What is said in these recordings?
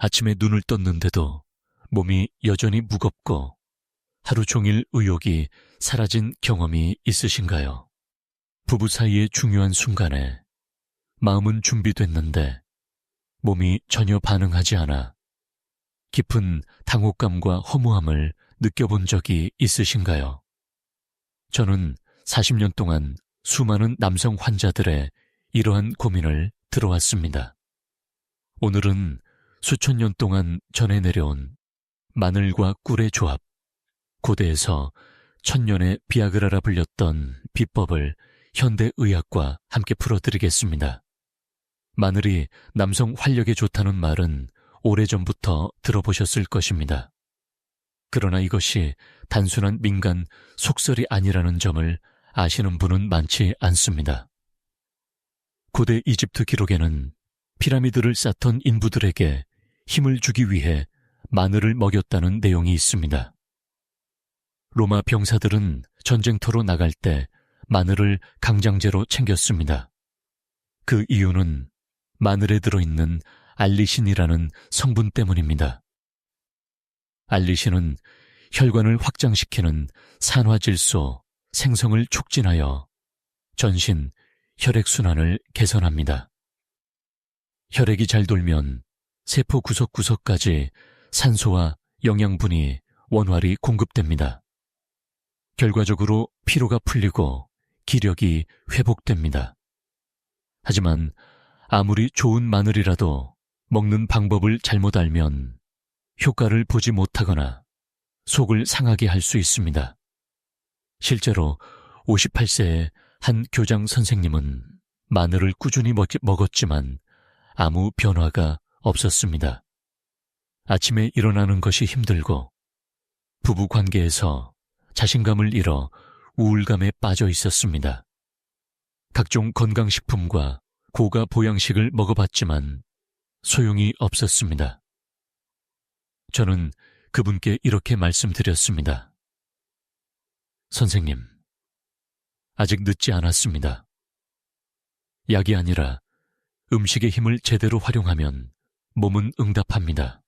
아침에 눈을 떴는데도 몸이 여전히 무겁고 하루 종일 의욕이 사라진 경험이 있으신가요? 부부 사이의 중요한 순간에 마음은 준비됐는데 몸이 전혀 반응하지 않아 깊은 당혹감과 허무함을 느껴본 적이 있으신가요? 저는 40년 동안 수많은 남성 환자들의 이러한 고민을 들어왔습니다. 오늘은 수천 년 동안 전해 내려온 마늘과 꿀의 조합, 고대에서 천년의 비아그라라 불렸던 비법을 현대의학과 함께 풀어드리겠습니다. 마늘이 남성 활력에 좋다는 말은 오래전부터 들어보셨을 것입니다. 그러나 이것이 단순한 민간 속설이 아니라는 점을 아시는 분은 많지 않습니다. 고대 이집트 기록에는 피라미드를 쌓던 인부들에게 힘을 주기 위해 마늘을 먹였다는 내용이 있습니다. 로마 병사들은 전쟁터로 나갈 때 마늘을 강장제로 챙겼습니다. 그 이유는 마늘에 들어있는 알리신이라는 성분 때문입니다. 알리신은 혈관을 확장시키는 산화질소 생성을 촉진하여 전신 혈액순환을 개선합니다. 혈액이 잘 돌면 세포 구석구석까지 산소와 영양분이 원활히 공급됩니다. 결과적으로 피로가 풀리고 기력이 회복됩니다. 하지만 아무리 좋은 마늘이라도 먹는 방법을 잘못 알면 효과를 보지 못하거나 속을 상하게 할 수 있습니다. 실제로 58세의 한 교장 선생님은 마늘을 꾸준히 먹었지만 아무 변화가 없었습니다. 아침에 일어나는 것이 힘들고 부부 관계에서 자신감을 잃어 우울감에 빠져 있었습니다. 각종 건강식품과 고가 보양식을 먹어봤지만 소용이 없었습니다. 저는 그분께 이렇게 말씀드렸습니다. 선생님, 아직 늦지 않았습니다. 약이 아니라 음식의 힘을 제대로 활용하면 몸은 응답합니다.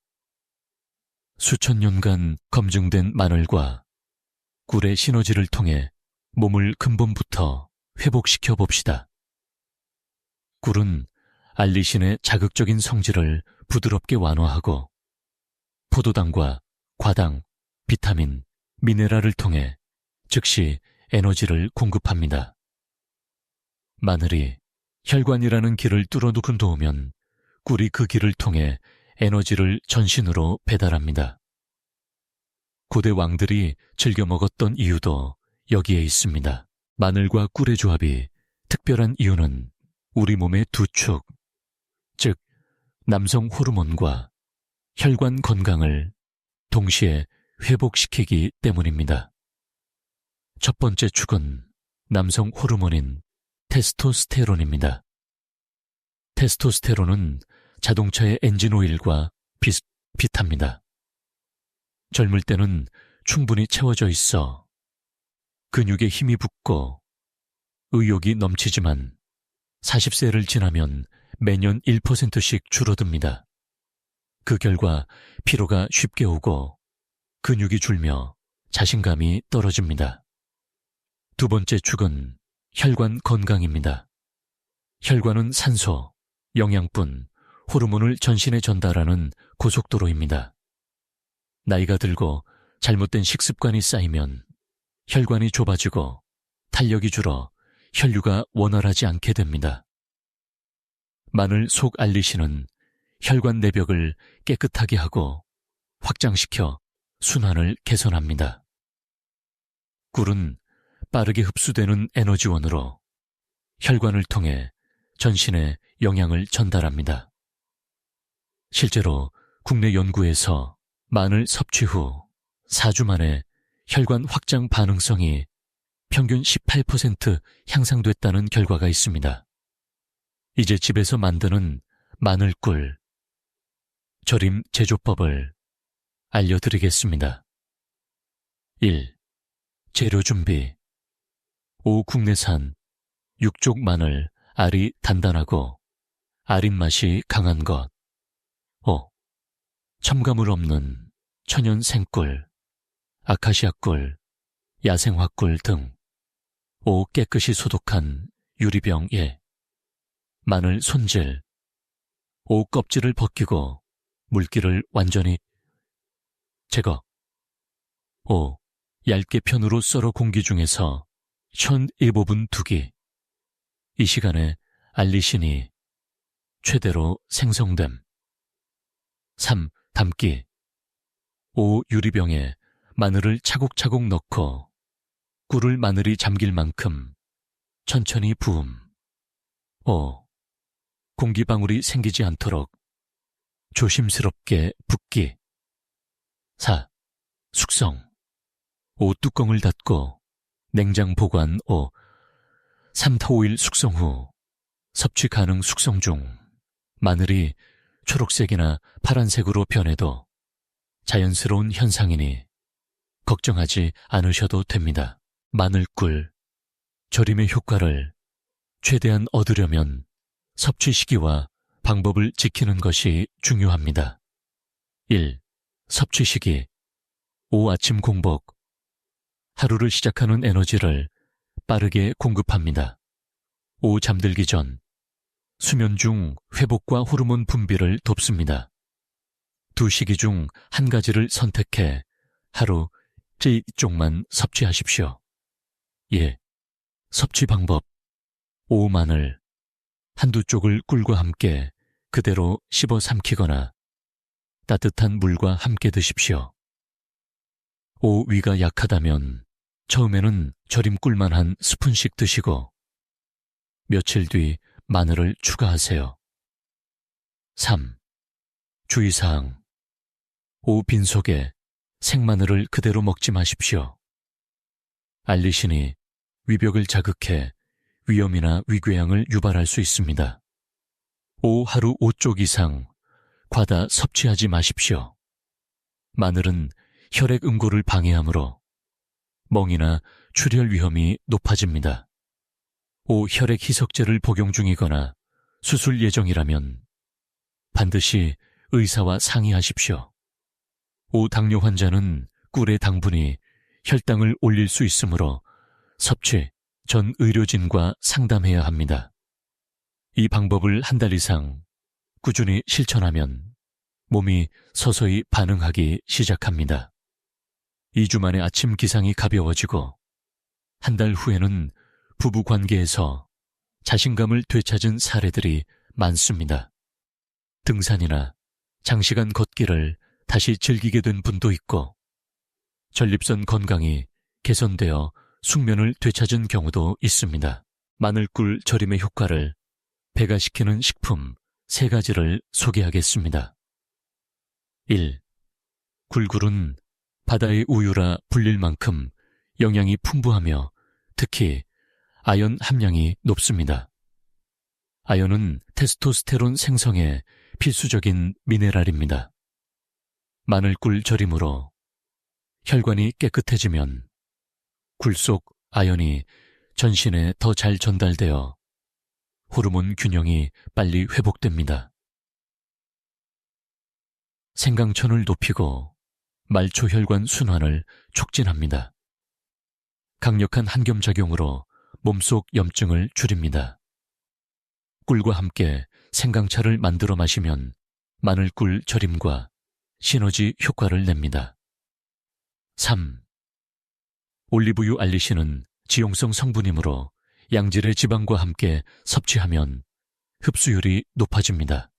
수천 년간 검증된 마늘과 꿀의 시너지를 통해 몸을 근본부터 회복시켜 봅시다. 꿀은 알리신의 자극적인 성질을 부드럽게 완화하고 포도당과 과당, 비타민, 미네랄을 통해 즉시 에너지를 공급합니다. 마늘이 혈관이라는 길을 뚫어놓고 놓으면 꿀이 그 길을 통해 에너지를 전신으로 배달합니다. 고대 왕들이 즐겨 먹었던 이유도 여기에 있습니다. 마늘과 꿀의 조합이 특별한 이유는 우리 몸의 두 축, 즉 남성 호르몬과 혈관 건강을 동시에 회복시키기 때문입니다. 첫 번째 축은 남성 호르몬인 테스토스테론입니다. 테스토스테론은 자동차의 엔진오일과 비슷합니다. 젊을 때는 충분히 채워져 있어 근육에 힘이 붙고 의욕이 넘치지만 40세를 지나면 매년 1%씩 줄어듭니다. 그 결과 피로가 쉽게 오고 근육이 줄며 자신감이 떨어집니다. 두 번째 축은 혈관 건강입니다. 혈관은 산소, 영양분, 호르몬을 전신에 전달하는 고속도로입니다. 나이가 들고 잘못된 식습관이 쌓이면 혈관이 좁아지고 탄력이 줄어 혈류가 원활하지 않게 됩니다. 마늘 속 알리신은 혈관 내벽을 깨끗하게 하고 확장시켜 순환을 개선합니다. 꿀은 빠르게 흡수되는 에너지원으로 혈관을 통해 전신에 영양을 전달합니다. 실제로 국내 연구에서 마늘 섭취 후 4주 만에 혈관 확장 반응성이 평균 18% 향상됐다는 결과가 있습니다. 이제 집에서 만드는 마늘꿀 절임 제조법을 알려드리겠습니다. 1. 재료 준비. 국내산 육족 마늘, 알이 단단하고 알인 맛이 강한 것. 5. 첨가물 없는 천연 생꿀, 아카시아꿀, 야생화꿀 등 5. 깨끗이 소독한 유리병에 마늘 손질 5. 껍질을 벗기고 물기를 완전히 제거 5. 얇게 편으로 썰어 공기 중에서 현 1부분 두기. 이 시간에 알리신이 최대로 생성됨. 3. 담기 5. 유리병에 마늘을 차곡차곡 넣고 꿀을 마늘이 잠길 만큼 천천히 부음. 5. 공기방울이 생기지 않도록 조심스럽게 붓기. 4. 숙성 5. 뚜껑을 닫고 냉장 보관 5. 3~5일 숙성 후 섭취 가능. 숙성 중 마늘이 초록색이나 파란색으로 변해도 자연스러운 현상이니 걱정하지 않으셔도 됩니다. 마늘꿀 절임의 효과를 최대한 얻으려면 섭취 시기와 방법을 지키는 것이 중요합니다. 1. 섭취 시기 오후 아침 공복 하루를 시작하는 에너지를 빠르게 공급합니다. 오후 잠들기 전 수면 중 회복과 호르몬 분비를 돕습니다. 두 시기 중 한 가지를 선택해 하루 이쪽만 섭취하십시오. 예. 섭취 방법 오후 마늘 한두 쪽을 꿀과 함께 그대로 씹어 삼키거나 따뜻한 물과 함께 드십시오. 오후 위가 약하다면 처음에는 절임 꿀만 한 스푼씩 드시고 며칠 뒤 마늘을 추가하세요. 3. 주의사항 오후 빈속에 생마늘을 그대로 먹지 마십시오. 알리신이 위벽을 자극해 위염이나 위궤양을 유발할 수 있습니다. 오후 하루 5쪽 이상 과다 섭취하지 마십시오. 마늘은 혈액 응고를 방해하므로 멍이나 출혈 위험이 높아집니다. 오후 혈액 희석제를 복용 중이거나 수술 예정이라면 반드시 의사와 상의하십시오. 오후 당뇨 환자는 꿀의 당분이 혈당을 올릴 수 있으므로 섭취 전 의료진과 상담해야 합니다. 이 방법을 한 달 이상 꾸준히 실천하면 몸이 서서히 반응하기 시작합니다. 2주 만에 아침 기상이 가벼워지고 한 달 후에는 부부 관계에서 자신감을 되찾은 사례들이 많습니다. 등산이나 장시간 걷기를 다시 즐기게 된 분도 있고 전립선 건강이 개선되어 숙면을 되찾은 경우도 있습니다. 마늘꿀 절임의 효과를 배가시키는 식품 3가지를 소개하겠습니다. 1. 굴굴은 바다의 우유라 불릴 만큼 영양이 풍부하며 특히 아연 함량이 높습니다. 아연은 테스토스테론 생성에 필수적인 미네랄입니다. 마늘꿀 절임으로 혈관이 깨끗해지면 굴 속 아연이 전신에 더 잘 전달되어 호르몬 균형이 빨리 회복됩니다. 생강천을 높이고 말초혈관 순환을 촉진합니다. 강력한 항염작용으로 몸속 염증을 줄입니다. 꿀과 함께 생강차를 만들어 마시면 마늘꿀 절임과 시너지 효과를 냅니다. 3. 올리브유 알리신은 지용성 성분이므로 양질의 지방과 함께 섭취하면 흡수율이 높아집니다.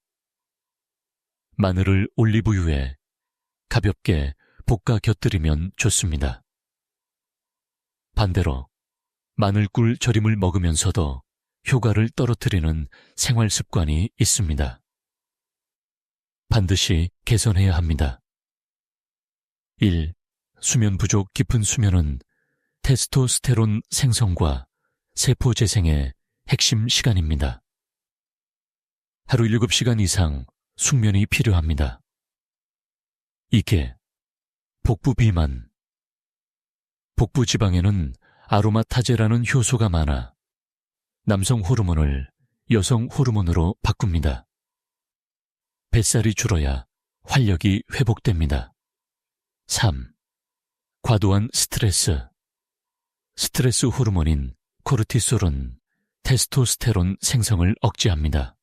마늘을 올리브유에 가볍게 볶아 곁들이면 좋습니다. 반대로 마늘꿀 절임을 먹으면서도 효과를 떨어뜨리는 생활 습관이 있습니다. 반드시 개선해야 합니다. 1. 수면 부족. 깊은 수면은 테스토스테론 생성과 세포 재생의 핵심 시간입니다. 하루 7시간 이상 숙면이 필요합니다. 2개. 복부 비만. 복부 지방에는 아로마타제라는 효소가 많아 남성 호르몬을 여성 호르몬으로 바꿉니다. 뱃살이 줄어야 활력이 회복됩니다. 3. 과도한 스트레스. 스트레스 호르몬인 코르티솔은 테스토스테론 생성을 억제합니다.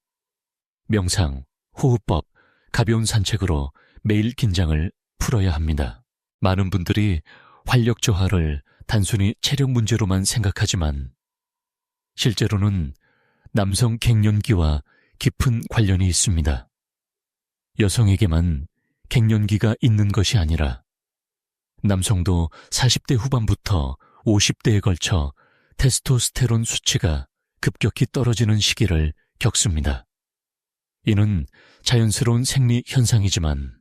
명상, 호흡법, 가벼운 산책으로 매일 긴장을 풀어야 합니다. 많은 분들이 활력 저하를 단순히 체력 문제로만 생각하지만 실제로는 남성 갱년기와 깊은 관련이 있습니다. 여성에게만 갱년기가 있는 것이 아니라 남성도 40대 후반부터 50대에 걸쳐 테스토스테론 수치가 급격히 떨어지는 시기를 겪습니다. 이는 자연스러운 생리 현상이지만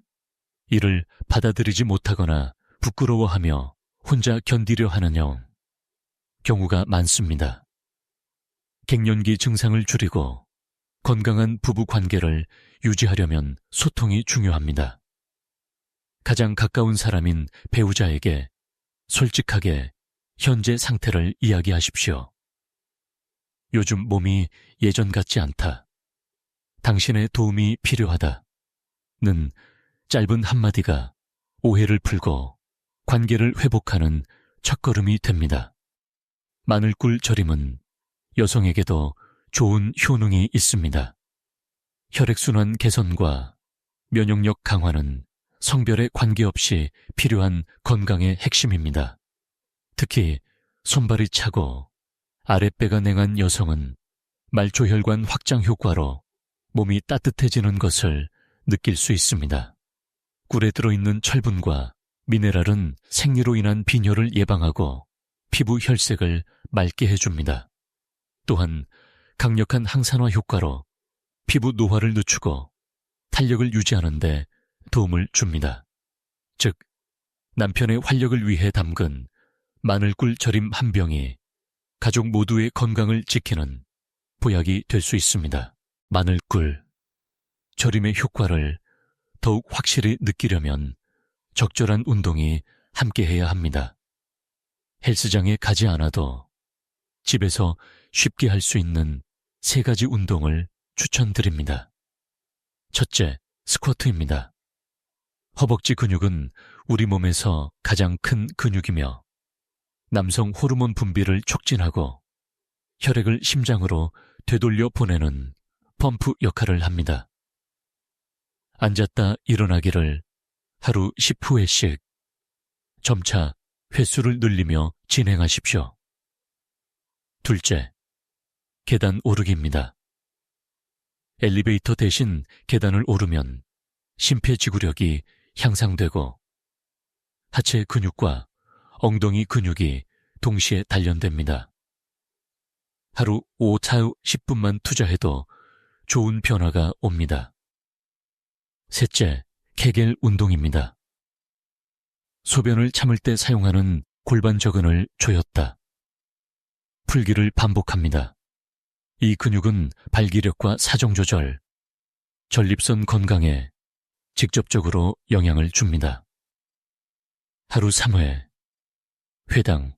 이를 받아들이지 못하거나 부끄러워하며 혼자 견디려 하는 경우가 많습니다. 갱년기 증상을 줄이고 건강한 부부 관계를 유지하려면 소통이 중요합니다. 가장 가까운 사람인 배우자에게 솔직하게 현재 상태를 이야기하십시오. 요즘 몸이 예전 같지 않다. 당신의 도움이 필요하다. 는 짧은 한마디가 오해를 풀고 관계를 회복하는 첫걸음이 됩니다. 마늘꿀 절임은 여성에게도 좋은 효능이 있습니다. 혈액순환 개선과 면역력 강화는 성별에 관계없이 필요한 건강의 핵심입니다. 특히 손발이 차고 아랫배가 냉한 여성은 말초혈관 확장 효과로 몸이 따뜻해지는 것을 느낄 수 있습니다. 꿀에 들어있는 철분과 미네랄은 생리로 인한 빈혈을 예방하고 피부 혈색을 맑게 해줍니다. 또한 강력한 항산화 효과로 피부 노화를 늦추고 탄력을 유지하는 데 도움을 줍니다. 즉, 남편의 활력을 위해 담근 마늘꿀 절임 한 병이 가족 모두의 건강을 지키는 보약이 될 수 있습니다. 마늘꿀 절임의 효과를 더욱 확실히 느끼려면 적절한 운동이 함께해야 합니다. 헬스장에 가지 않아도 집에서 쉽게 할 수 있는 3가지 운동을 추천드립니다. 첫째, 스쿼트입니다. 허벅지 근육은 우리 몸에서 가장 큰 근육이며 남성 호르몬 분비를 촉진하고 혈액을 심장으로 되돌려 보내는 펌프 역할을 합니다. 앉았다 일어나기를 하루 10회씩 점차 횟수를 늘리며 진행하십시오. 둘째, 계단 오르기입니다. 엘리베이터 대신 계단을 오르면 심폐지구력이 향상되고 하체 근육과 엉덩이 근육이 동시에 단련됩니다. 하루 5차후 10분만 투자해도 좋은 변화가 옵니다. 셋째, 케겔 운동입니다. 소변을 참을 때 사용하는 골반 저근을 조였다. 풀기를 반복합니다. 이 근육은 발기력과 사정 조절, 전립선 건강에 직접적으로 영향을 줍니다. 하루 3회, 회당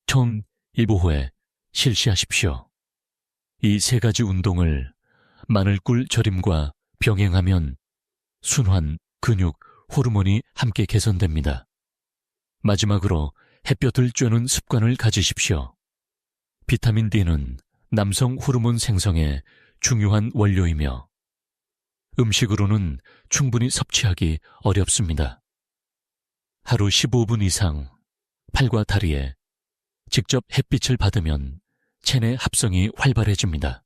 총 7회 실시하십시오. 이 3가지 운동을 마늘꿀 절임과 병행하면 순환, 근육, 호르몬이 함께 개선됩니다. 마지막으로 햇볕을 쬐는 습관을 가지십시오. 비타민 D는 남성 호르몬 생성에 중요한 원료이며 음식으로는 충분히 섭취하기 어렵습니다. 하루 15분 이상 팔과 다리에 직접 햇빛을 받으면 체내 합성이 활발해집니다.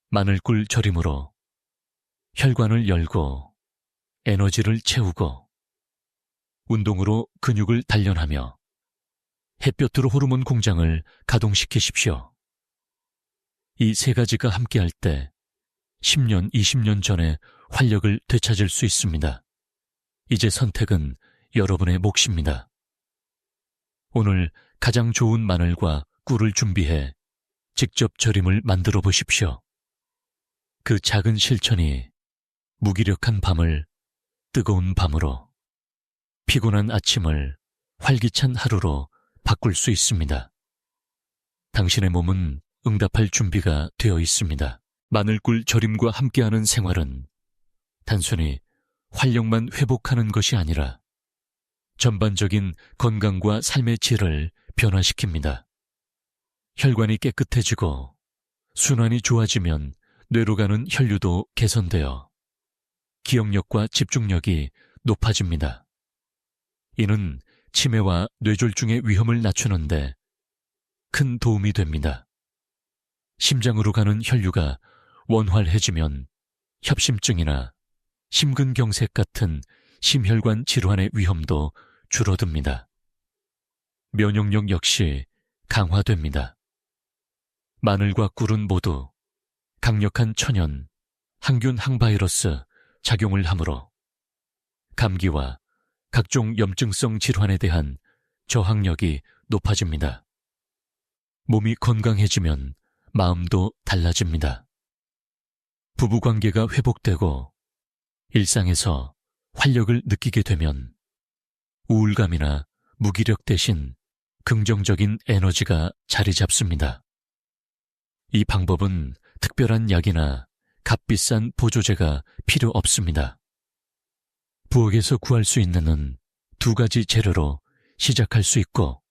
마늘꿀 절임으로 혈관을 열고 에너지를 채우고 운동으로 근육을 단련하며 햇볕으로 호르몬 공장을 가동시키십시오. 이 3가지가 함께할 때 10년, 20년 전에 활력을 되찾을 수 있습니다. 이제 선택은 여러분의 몫입니다. 오늘 가장 좋은 마늘과 꿀을 준비해 직접 절임을 만들어 보십시오. 그 작은 실천이 무기력한 밤을 뜨거운 밤으로, 피곤한 아침을 활기찬 하루로 바꿀 수 있습니다. 당신의 몸은 응답할 준비가 되어 있습니다. 마늘꿀 절임과 함께하는 생활은 단순히 활력만 회복하는 것이 아니라 전반적인 건강과 삶의 질을 변화시킵니다. 혈관이 깨끗해지고 순환이 좋아지면 뇌로 가는 혈류도 개선되어 기억력과 집중력이 높아집니다. 이는 치매와 뇌졸중의 위험을 낮추는데 큰 도움이 됩니다. 심장으로 가는 혈류가 원활해지면 협심증이나 심근경색 같은 심혈관 질환의 위험도 줄어듭니다. 면역력 역시 강화됩니다. 마늘과 꿀은 모두 강력한 천연, 항균 항바이러스 작용을 하므로 감기와 각종 염증성 질환에 대한 저항력이 높아집니다. 몸이 건강해지면 마음도 달라집니다. 부부관계가 회복되고 일상에서 활력을 느끼게 되면 우울감이나 무기력 대신 긍정적인 에너지가 자리 잡습니다. 이 방법은 특별한 약이나 값비싼 보조제가 필요 없습니다. 부엌에서 구할 수 있는 2가지 재료로 시작할 수 있고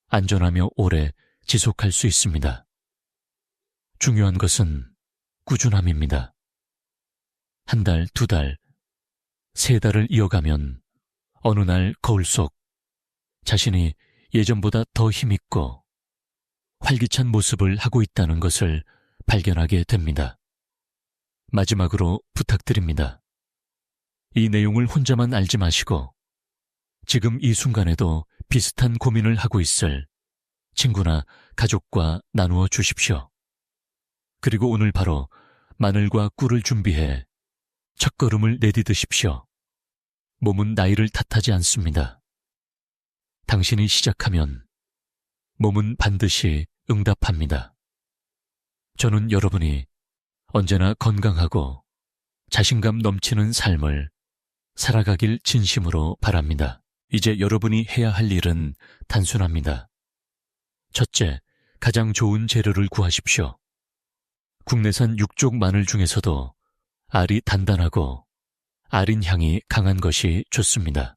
안전하며 오래 지속할 수 있습니다. 중요한 것은 꾸준함입니다. 1달, 2달, 3달을 이어가면 어느 날 거울 속 자신이 예전보다 더 힘있고 활기찬 모습을 하고 있다는 것을 발견하게 됩니다. 마지막으로 부탁드립니다. 이 내용을 혼자만 알지 마시고 지금 이 순간에도 비슷한 고민을 하고 있을 친구나 가족과 나누어 주십시오. 그리고 오늘 바로 마늘과 꿀을 준비해 첫걸음을 내디드십시오. 몸은 나이를 탓하지 않습니다. 당신이 시작하면 몸은 반드시 응답합니다. 저는 여러분이 언제나 건강하고 자신감 넘치는 삶을 살아가길 진심으로 바랍니다. 이제 여러분이 해야 할 일은 단순합니다. 첫째, 가장 좋은 재료를 구하십시오. 국내산 육종 마늘 중에서도 알이 단단하고 알인 향이 강한 것이 좋습니다.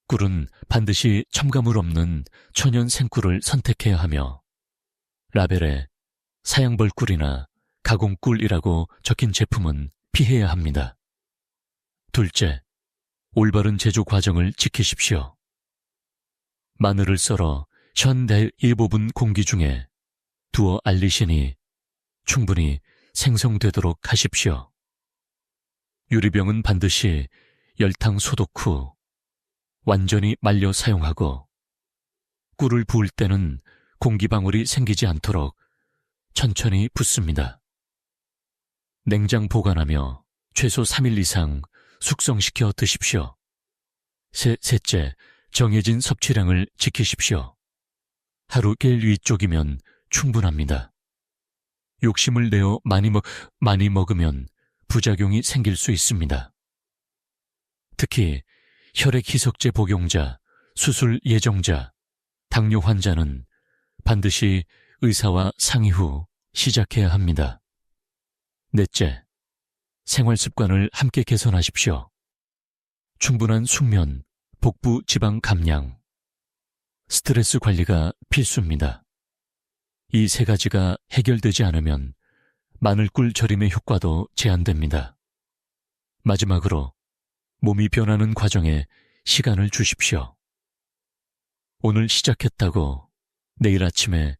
꿀은 반드시 첨가물 없는 천연 생꿀을 선택해야 하며 라벨에 사양벌 꿀이나 가공꿀이라고 적힌 제품은 피해야 합니다. 둘째, 올바른 제조 과정을 지키십시오. 마늘을 썰어 현 1부분 공기 중에 두어 알리시니 충분히 생성되도록 하십시오. 유리병은 반드시 열탕 소독 후 완전히 말려 사용하고 꿀을 부을 때는 공기방울이 생기지 않도록 천천히 붓습니다. 냉장 보관하며 최소 3일 이상 숙성시켜 드십시오. 셋째, 정해진 섭취량을 지키십시오. 하루 깰 위쪽이면 충분합니다. 욕심을 내어 많이 먹으면 부작용이 생길 수 있습니다. 특히 혈액 희석제 복용자, 수술 예정자, 당뇨 환자는 반드시 의사와 상의 후 시작해야 합니다. 넷째, 생활 습관을 함께 개선하십시오. 충분한 숙면, 복부 지방 감량, 스트레스 관리가 필수입니다. 이 3가지가 해결되지 않으면 마늘꿀 절임의 효과도 제한됩니다. 마지막으로 몸이 변하는 과정에 시간을 주십시오. 오늘 시작했다고 내일 아침에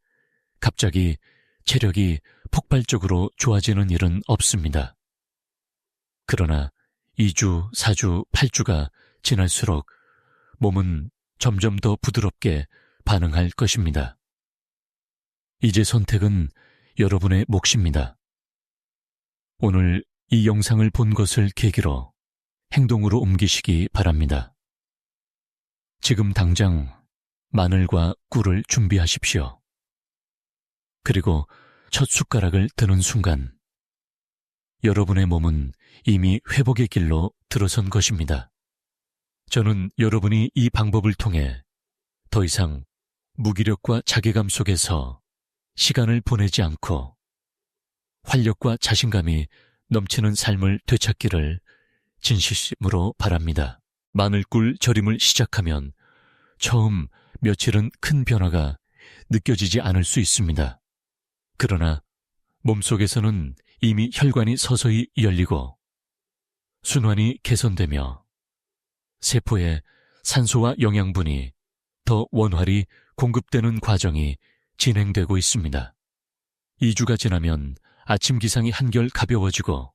갑자기 체력이 폭발적으로 좋아지는 일은 없습니다. 그러나 2주, 4주, 8주가 지날수록 몸은 점점 더 부드럽게 반응할 것입니다. 이제 선택은 여러분의 몫입니다. 오늘 이 영상을 본 것을 계기로 행동으로 옮기시기 바랍니다. 지금 당장 마늘과 꿀을 준비하십시오. 그리고 첫 숟가락을 드는 순간 여러분의 몸은 이미 회복의 길로 들어선 것입니다. 저는 여러분이 이 방법을 통해 더 이상 무기력과 자괴감 속에서 시간을 보내지 않고 활력과 자신감이 넘치는 삶을 되찾기를 진심으로 바랍니다. 마늘꿀 절임을 시작하면 처음 며칠은 큰 변화가 느껴지지 않을 수 있습니다. 그러나 몸속에서는 이미 혈관이 서서히 열리고 순환이 개선되며 세포에 산소와 영양분이 더 원활히 공급되는 과정이 진행되고 있습니다. 2주가 지나면 아침 기상이 한결 가벼워지고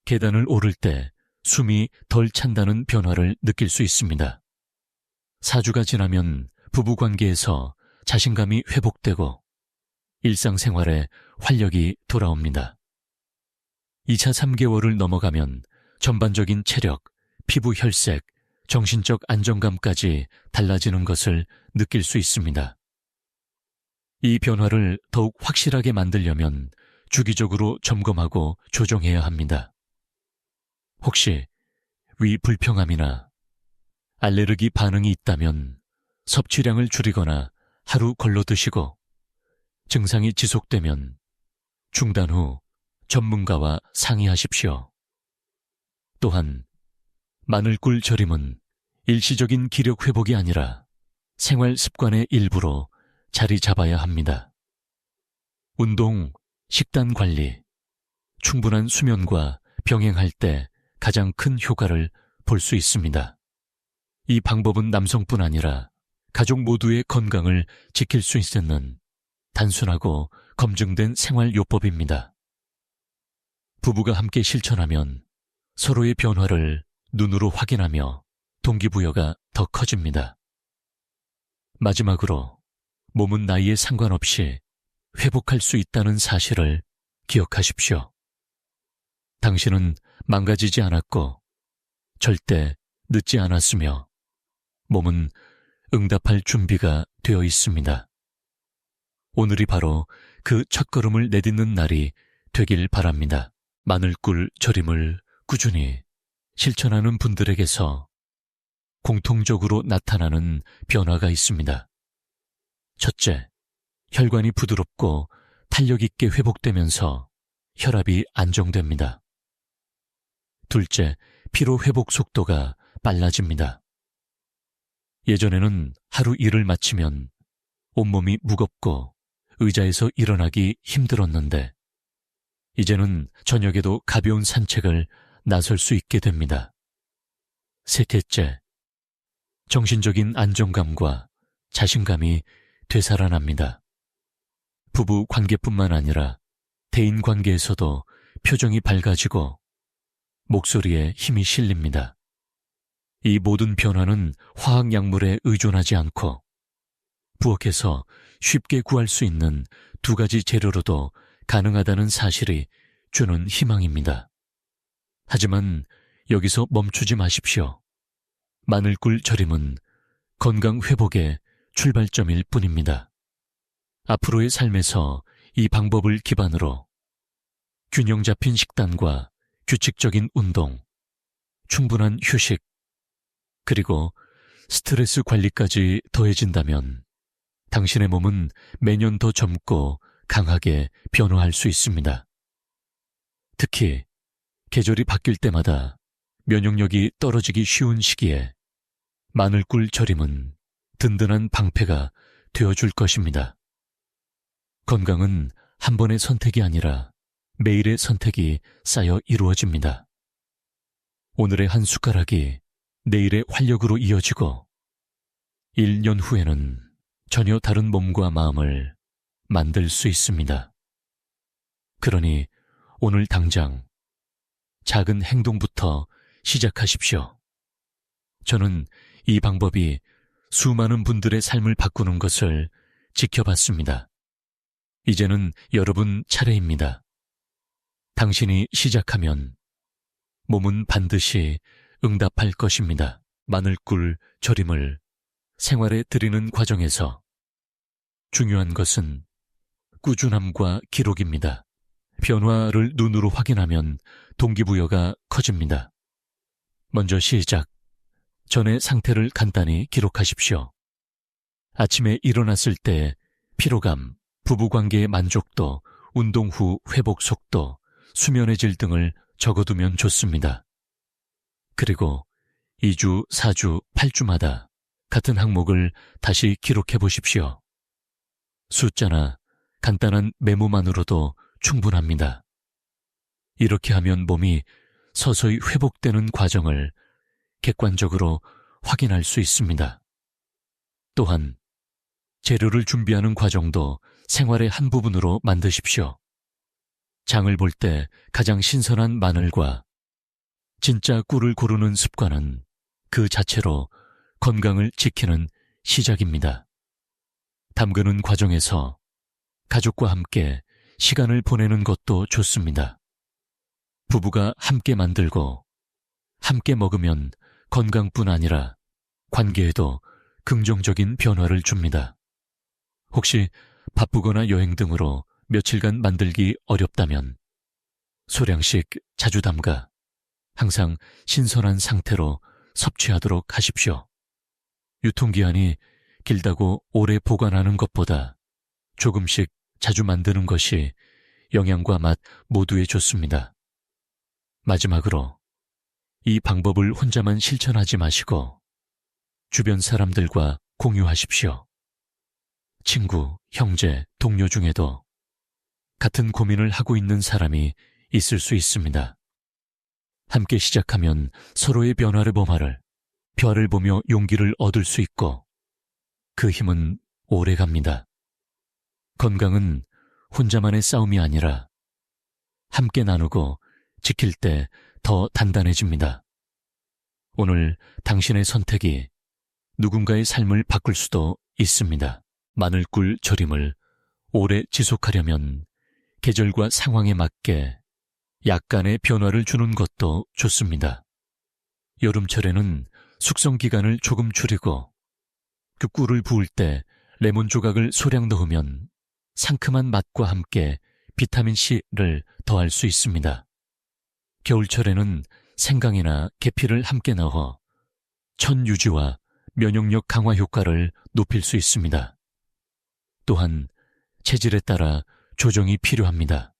계단을 오를 때 숨이 덜 찬다는 변화를 느낄 수 있습니다. 4주가 지나면 부부관계에서 자신감이 회복되고 일상생활에 활력이 돌아옵니다. 2차 3개월을 넘어가면 전반적인 체력, 피부 혈색, 정신적 안정감까지 달라지는 것을 느낄 수 있습니다. 이 변화를 더욱 확실하게 만들려면 주기적으로 점검하고 조정해야 합니다. 혹시 위 불평함이나 알레르기 반응이 있다면 섭취량을 줄이거나 하루 걸러 드시고 증상이 지속되면 중단 후 전문가와 상의하십시오. 또한 마늘꿀 절임은 일시적인 기력 회복이 아니라 생활 습관의 일부로 자리 잡아야 합니다. 운동, 식단 관리, 충분한 수면과 병행할 때 가장 큰 효과를 볼 수 있습니다. 이 방법은 남성뿐 아니라 가족 모두의 건강을 지킬 수 있는 단순하고 검증된 생활요법입니다. 부부가 함께 실천하면 서로의 변화를 눈으로 확인하며 동기부여가 더 커집니다. 마지막으로 몸은 나이에 상관없이 회복할 수 있다는 사실을 기억하십시오. 당신은 망가지지 않았고 절대 늦지 않았으며 몸은 응답할 준비가 되어 있습니다. 오늘이 바로 그 첫걸음을 내딛는 날이 되길 바랍니다. 마늘꿀 절임을 꾸준히 실천하는 분들에게서 공통적으로 나타나는 변화가 있습니다. 첫째, 혈관이 부드럽고 탄력 있게 회복되면서 혈압이 안정됩니다. 둘째, 피로 회복 속도가 빨라집니다. 예전에는 하루 일을 마치면 온몸이 무겁고 의자에서 일어나기 힘들었는데 이제는 저녁에도 가벼운 산책을 나설 수 있게 됩니다. 셋째, 정신적인 안정감과 자신감이 되살아납니다. 부부 관계뿐만 아니라 대인 관계에서도 표정이 밝아지고 목소리에 힘이 실립니다. 이 모든 변화는 화학 약물에 의존하지 않고 부엌에서 쉽게 구할 수 있는 2가지 재료로도 가능하다는 사실이 주는 희망입니다. 하지만 여기서 멈추지 마십시오. 마늘꿀 절임은 건강 회복의 출발점일 뿐입니다. 앞으로의 삶에서 이 방법을 기반으로 균형 잡힌 식단과 규칙적인 운동, 충분한 휴식, 그리고 스트레스 관리까지 더해진다면 당신의 몸은 매년 더 젊고 강하게 변화할 수 있습니다. 특히 계절이 바뀔 때마다 면역력이 떨어지기 쉬운 시기에 마늘꿀 절임은 든든한 방패가 되어줄 것입니다. 건강은 한 번의 선택이 아니라 매일의 선택이 쌓여 이루어집니다. 오늘의 한 숟가락이 내일의 활력으로 이어지고 1년 후에는 전혀 다른 몸과 마음을 만들 수 있습니다. 그러니 오늘 당장 작은 행동부터 시작하십시오. 저는 이 방법이 수많은 분들의 삶을 바꾸는 것을 지켜봤습니다. 이제는 여러분 차례입니다. 당신이 시작하면 몸은 반드시 응답할 것입니다. 마늘꿀 절임을 생활에 들이는 과정에서 중요한 것은 꾸준함과 기록입니다. 변화를 눈으로 확인하면 동기부여가 커집니다. 먼저 시작. 전의 상태를 간단히 기록하십시오. 아침에 일어났을 때 피로감, 부부관계의 만족도, 운동 후 회복 속도, 수면의 질 등을 적어두면 좋습니다. 그리고 2주, 4주, 8주마다 같은 항목을 다시 기록해 보십시오. 숫자나 간단한 메모만으로도 충분합니다. 이렇게 하면 몸이 서서히 회복되는 과정을 객관적으로 확인할 수 있습니다. 또한 재료를 준비하는 과정도 생활의 한 부분으로 만드십시오. 장을 볼 때 가장 신선한 마늘과 진짜 꿀을 고르는 습관은 그 자체로 건강을 지키는 시작입니다. 담그는 과정에서 가족과 함께 시간을 보내는 것도 좋습니다. 부부가 함께 만들고 함께 먹으면 건강뿐 아니라 관계에도 긍정적인 변화를 줍니다. 혹시 바쁘거나 여행 등으로 며칠간 만들기 어렵다면 소량씩 자주 담가 항상 신선한 상태로 섭취하도록 하십시오. 유통기한이 길다고 오래 보관하는 것보다 조금씩 자주 만드는 것이 영양과 맛 모두에 좋습니다. 마지막으로 이 방법을 혼자만 실천하지 마시고 주변 사람들과 공유하십시오. 친구, 형제, 동료 중에도 같은 고민을 하고 있는 사람이 있을 수 있습니다. 함께 시작하면 서로의 변화를 범하를 별을 보며 용기를 얻을 수 있고 그 힘은 오래 갑니다. 건강은 혼자만의 싸움이 아니라 함께 나누고 지킬 때 더 단단해집니다. 오늘 당신의 선택이 누군가의 삶을 바꿀 수도 있습니다. 마늘꿀 절임을 오래 지속하려면 계절과 상황에 맞게 약간의 변화를 주는 것도 좋습니다. 여름철에는 숙성 기간을 조금 줄이고 그 꿀을 부을 때 레몬 조각을 소량 넣으면 상큼한 맛과 함께 비타민C를 더할 수 있습니다. 겨울철에는 생강이나 계피를 함께 넣어 천 유지와 면역력 강화 효과를 높일 수 있습니다. 또한 체질에 따라 조정이 필요합니다.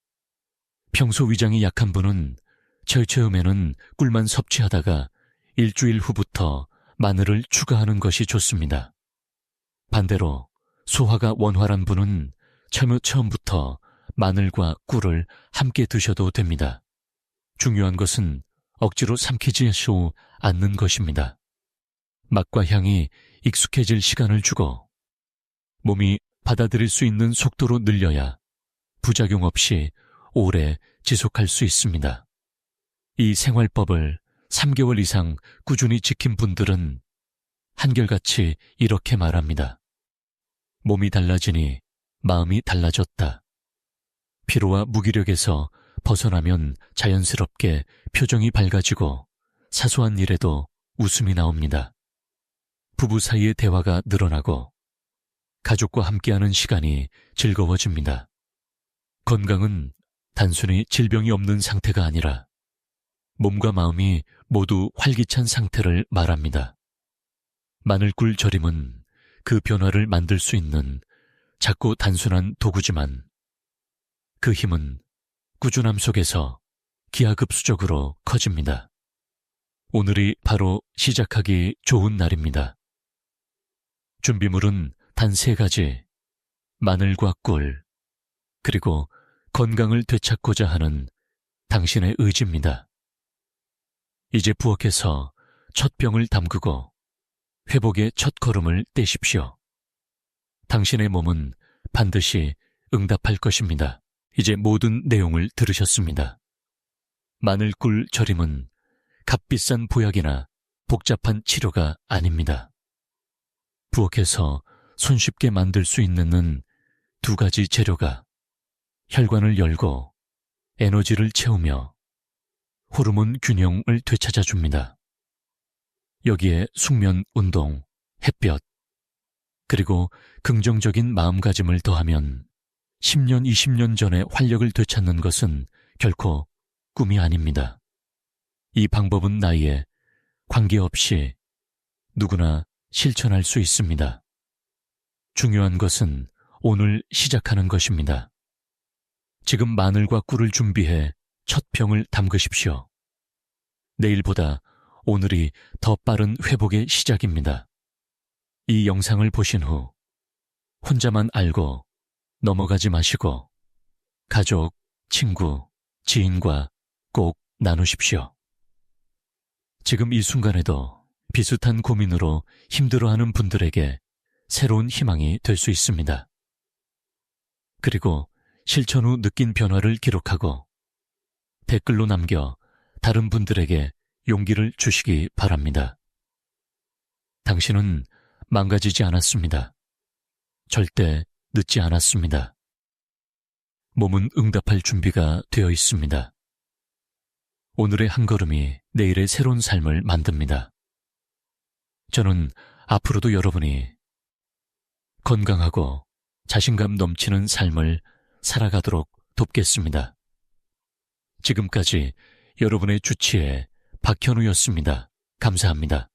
평소 위장이 약한 분은 처음에는 꿀만 섭취하다가 일주일 후부터 마늘을 추가하는 것이 좋습니다. 반대로 소화가 원활한 분은 처음부터 마늘과 꿀을 함께 드셔도 됩니다. 중요한 것은 억지로 삼키지 않는 것입니다. 맛과 향이 익숙해질 시간을 주고 몸이 받아들일 수 있는 속도로 늘려야 부작용 없이 오래 지속할 수 있습니다. 이 생활법을 3개월 이상 꾸준히 지킨 분들은 한결같이 이렇게 말합니다. 몸이 달라지니 마음이 달라졌다. 피로와 무기력에서 벗어나면 자연스럽게 표정이 밝아지고 사소한 일에도 웃음이 나옵니다. 부부 사이의 대화가 늘어나고 가족과 함께하는 시간이 즐거워집니다. 건강은 단순히 질병이 없는 상태가 아니라 몸과 마음이 모두 활기찬 상태를 말합니다. 마늘꿀 절임은 그 변화를 만들 수 있는 작고 단순한 도구지만 그 힘은 꾸준함 속에서 기하급수적으로 커집니다. 오늘이 바로 시작하기 좋은 날입니다. 준비물은 단 3가지, 마늘과 꿀, 그리고 건강을 되찾고자 하는 당신의 의지입니다. 이제 부엌에서 첫 병을 담그고 회복의 첫 걸음을 떼십시오. 당신의 몸은 반드시 응답할 것입니다. 이제 모든 내용을 들으셨습니다. 마늘꿀 절임은 값비싼 보약이나 복잡한 치료가 아닙니다. 부엌에서 손쉽게 만들 수 있는 2가지 재료가 혈관을 열고 에너지를 채우며 호르몬 균형을 되찾아줍니다. 여기에 숙면, 운동, 햇볕, 그리고 긍정적인 마음가짐을 더하면 10년, 20년 전에 활력을 되찾는 것은 결코 꿈이 아닙니다. 이 방법은 나이에 관계없이 누구나 실천할 수 있습니다. 중요한 것은 오늘 시작하는 것입니다. 지금 마늘과 꿀을 준비해 첫 병을 담그십시오. 내일보다 오늘이 더 빠른 회복의 시작입니다. 이 영상을 보신 후 혼자만 알고 넘어가지 마시고 가족, 친구, 지인과 꼭 나누십시오. 지금 이 순간에도 비슷한 고민으로 힘들어하는 분들에게 새로운 희망이 될 수 있습니다. 그리고 실천 후 느낀 변화를 기록하고 댓글로 남겨 다른 분들에게 용기를 주시기 바랍니다. 당신은 망가지지 않았습니다. 절대 늦지 않았습니다. 몸은 응답할 준비가 되어 있습니다. 오늘의 한 걸음이 내일의 새로운 삶을 만듭니다. 저는 앞으로도 여러분이 건강하고 자신감 넘치는 삶을 살아가도록 돕겠습니다. 지금까지 여러분의 주치의 박현우였습니다. 감사합니다.